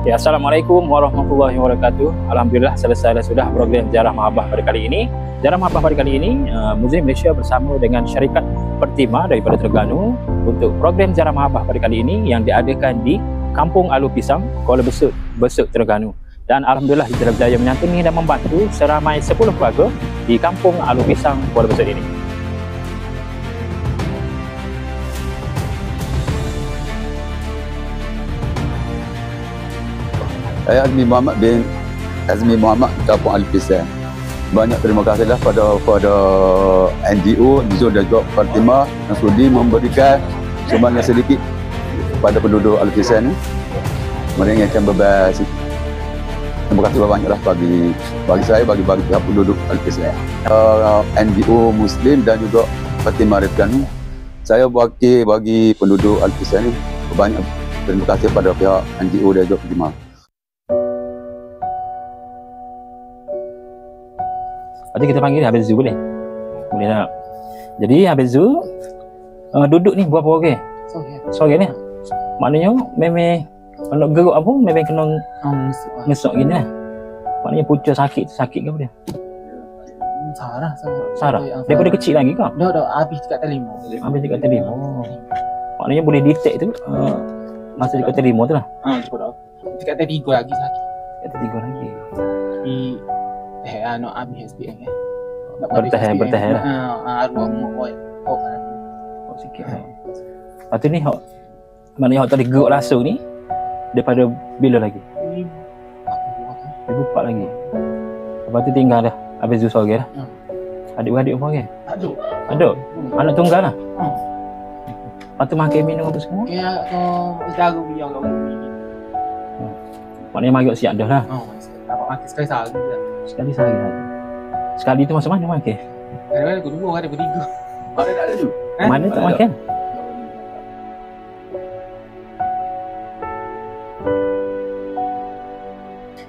Ya, Assalamualaikum warahmatullahi wabarakatuh. Alhamdulillah selesai dah sudah program Ziarah Mahabbah pada kali ini. Ziarah Mahabbah pada kali ini, Museum Malaysia bersama dengan syarikat Pertima daripada Terengganu untuk program Ziarah Mahabbah pada kali ini yang diadakan di Kampung Alu Pisang, Kuala Besut, Besut, Terengganu. Dan Alhamdulillah kita berjaya menyantuni dan membantu seramai 10 keluarga di Kampung Alu Pisang, Kuala Besut ini. Saya Azmi Muhammad bin Azmi Muhammad Kampung Alu Pisang. Banyak terima kasihlah pada NGO Zul dan juga Pertima yang sudi memberikan sumbangan sedikit kepada penduduk Alu Pisang ni, meringankan beban sikit. Terima kasih banyaklah bagi saya, bagi penduduk Alu Pisang. NGO Muslim dan juga Pertima Rifkan, saya bagi penduduk Alu Pisang ni banyak terima kasih pada pihak NGO dan juga Pertima. Nanti kita panggil Habib Zu boleh? Boleh tak? Jadi Habib Zu duduk ni berapa orang? Sore ni? Maknanya memang kalau geruk apa memang kena ngesok gini lah. Maknanya punca sakit tu sakit ke apa dia? Sarah? Daripada kecil lagi ke? Dah habis dekat telimo. Habis dekat telimo. Maknanya boleh detect tu masa dekat telimo tu lah. Dekat T3 lagi sakit. Dekat T3 lagi. Di anak habis SPM kan. Bertahan lah. Arwah mak kan. Sikit lah. Lepas tu ni maknanya hak tadi geruk langsung ni daripada bila lagi? Ibu 4 lagi. Lepas tu tinggal dah habis Zu sore dah. Adik-beradik apa orang? Ada. Anak tunggal lah. Lepas tu makan minum apa semua? Ya, saudara biar kat rumah. Maknanya maghrib siap dah lah. Dapat makan sekali sehari lah. Sekali sehari lah. Sekali tu masa mana makan? Kadang-kadang aku dua, ada bertiga. Mana tak ada tu? Mana tak makan?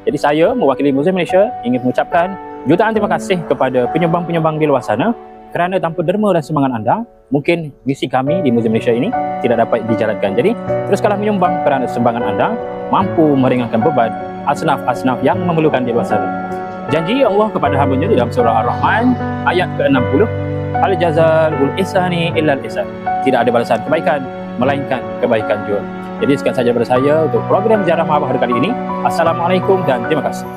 Jadi saya mewakili Museum Malaysia ingin mengucapkan jutaan terima kasih kepada penyumbang-penyumbang di luar sana kerana tanpa derma dan sumbangan anda, mungkin misi kami di Museum Malaysia ini tidak dapat dijalankan. Jadi teruskanlah menyumbang kerana sumbangan anda mampu meringankan beban asnaf-asnaf yang memerlukan di luar sana. Janji Allah kepada hamba-Nya di dalam surah Ar-Rahman ayat ke-60, Al jazal ul ihsani illal ihsan. Tidak ada balasan kebaikan melainkan kebaikan juga. Jadi sekian saja daripada saya untuk program Ziarah Mahabbah kali ini. Assalamualaikum dan terima kasih.